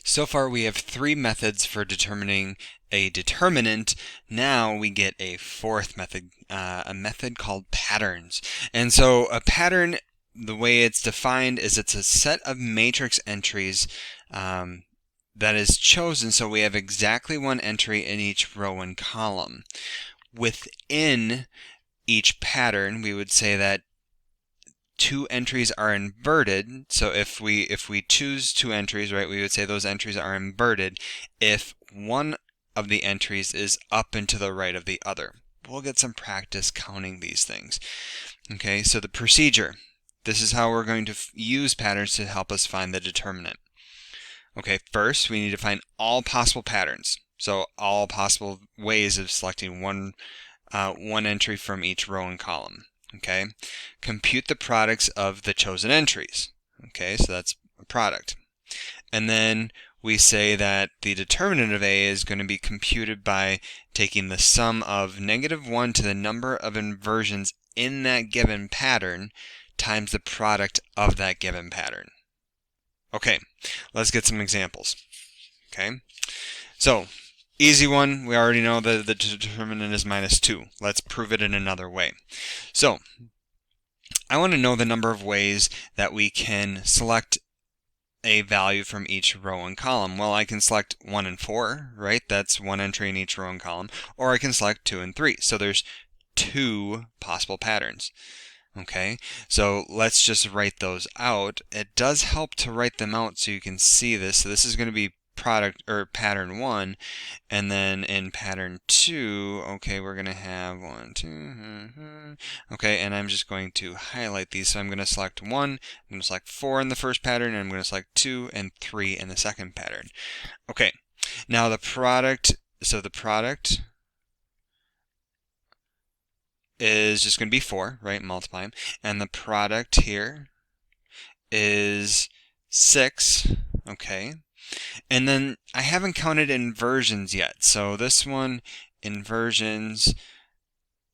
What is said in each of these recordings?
So far we have three methods for determining a determinant. Now we get a fourth method, a method called patterns. And so a pattern, the way it's defined is it's a set of matrix entries that is chosen so we have exactly one entry in each row and column. Within each pattern, we would say that two entries are inverted. So if we choose two entries, right, we would say those entries are inverted if one of the entries is up and to the right of the other. We'll get some practice counting these things. Okay, so the procedure. This is how we're going to use patterns to help us find the determinant. Okay, first we need to find all possible patterns. So all possible ways of selecting one entry from each row and column. Okay, compute the products of the chosen entries. Okay, so that's a product. And then we say that the determinant of A is going to be computed by taking the sum of -1 to the number of inversions in that given pattern times the product of that given pattern. Okay, let's get some examples. Okay, so easy one, we already know that the determinant is -2. Let's prove it in another way. So I want to know the number of ways that we can select a value from each row and column. Well, I can select 1 and 4, right? That's one entry in each row and column. Or I can select 2 and 3. So there's two possible patterns. Okay, so let's just write those out. It does help to write them out so you can see this. So this is going to be product or pattern 1, and then in pattern 2, okay, we're going to have 1, 2, okay, and I'm just going to highlight these. So I'm going to select 1, I'm going to select 4 in the first pattern, and I'm going to select 2 and 3 in the second pattern. Okay, now the product, so the product is just going to be 4, right? Multiply them. And the product here is 6, okay? And then I haven't counted inversions yet. So this one, inversions,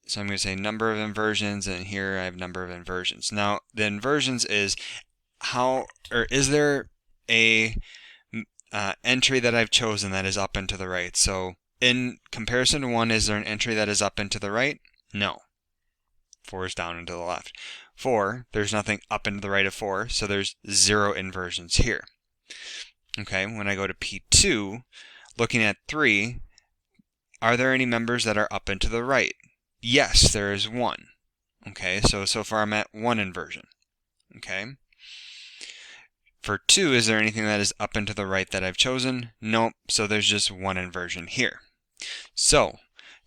so I'm going to say number of inversions, and here I have number of inversions. Now, the inversions is is there a entry that I've chosen that is up and to the right? So in comparison to 1, is there an entry that is up and to the right? No. 4 is down and to the left. 4, there's nothing up and to the right of 4, so there's 0 inversions here. Okay, when I go to P2, looking at 3, are there any members that are up and to the right? Yes, there is 1. Okay, so far I'm at 1 inversion. Okay. For 2, is there anything that is up and to the right that I've chosen? Nope, so there's just 1 inversion here. So,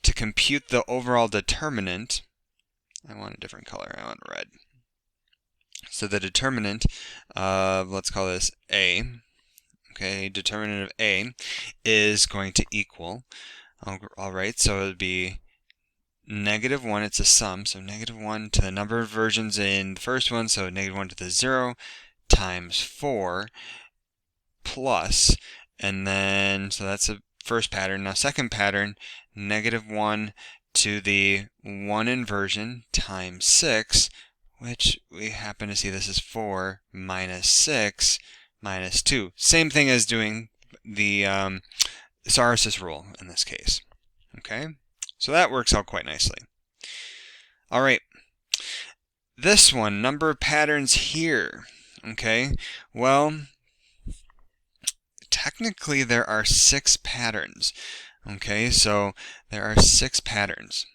to compute the overall determinant, I want a different color, I want red. So the determinant of, let's call this A, okay, determinant of A is going to equal, alright, so it would be -1, it's a sum, so -1 to the number of inversions in the first one, so -1 to the 0 times 4 plus, and then, so that's the first pattern. Now second pattern, -1 to the 1 inversion times 6, which we happen to see this is 4 minus 6 minus 2. Same thing as doing the Sarsis rule in this case. Okay, so that works out quite nicely. All right, this one, number of patterns here. Okay, well, technically there are 6 patterns. Okay, so there are 6 patterns.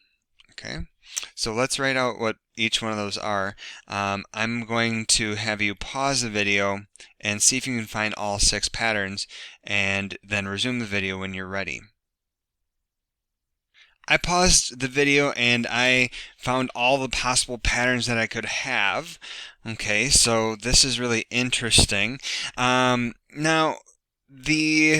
Okay, so let's write out what each one of those are. I'm going to have you pause the video and see if you can find all 6 patterns, and then resume the video when you're ready. I paused the video and I found all the possible patterns that I could have. Okay, so this is really interesting. Now, the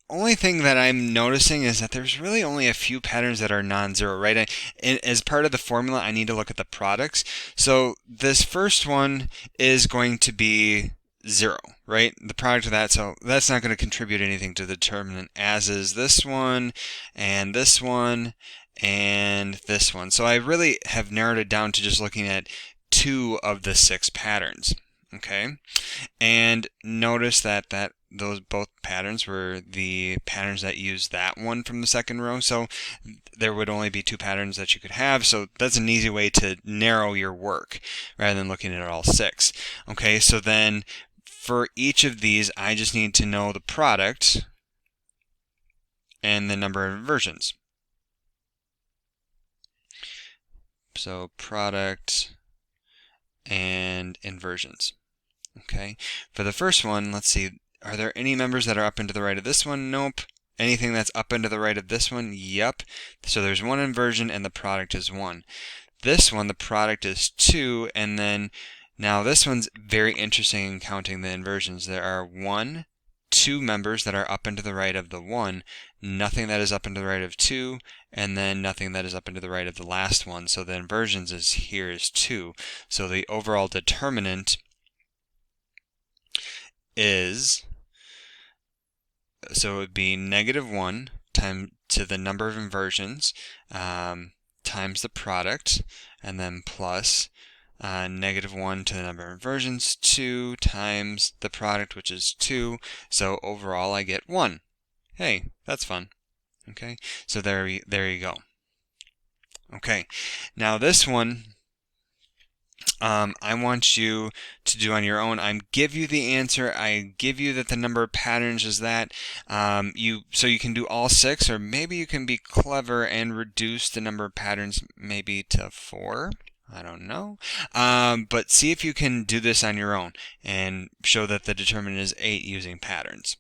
only thing that I'm noticing is that there's really only a few patterns that are non-zero, right? As part of the formula, I need to look at the products. So this first one is going to be 0, right? The product of that, so that's not going to contribute anything to the determinant, as is this one, and this one, and this one. So I really have narrowed it down to just looking at 2 of the 6 patterns. Okay, and notice that those both patterns were the patterns that use that one from the second row. So there would only be 2 patterns that you could have. So that's an easy way to narrow your work rather than looking at all 6. Okay, so then for each of these, I just need to know the product and the number of inversions. So product and inversions. Okay, for the first one, let's see, are there any members that are up and to the right of this one? Nope. Anything that's up and to the right of this one? Yep. So there's 1 inversion and the product is 1. This one, the product is 2, and then now this one's very interesting in counting the inversions. There are 2 members that are up and to the right of the 1, nothing that is up and to the right of 2, and then nothing that is up and to the right of the last one. So the inversions here is 2. So the overall determinant is, so it would be -1 times to the number of inversions times the product, and then plus -1 to the number of inversions, 2 times the product, which is 2. So overall I get 1. Hey, that's fun. Okay, so there you go. Okay, now this one I want you to do on your own. I give you the answer. I give you that the number of patterns is that. So you can do all 6, or maybe you can be clever and reduce the number of patterns maybe to 4. I don't know. But see if you can do this on your own and show that the determinant is 8 using patterns.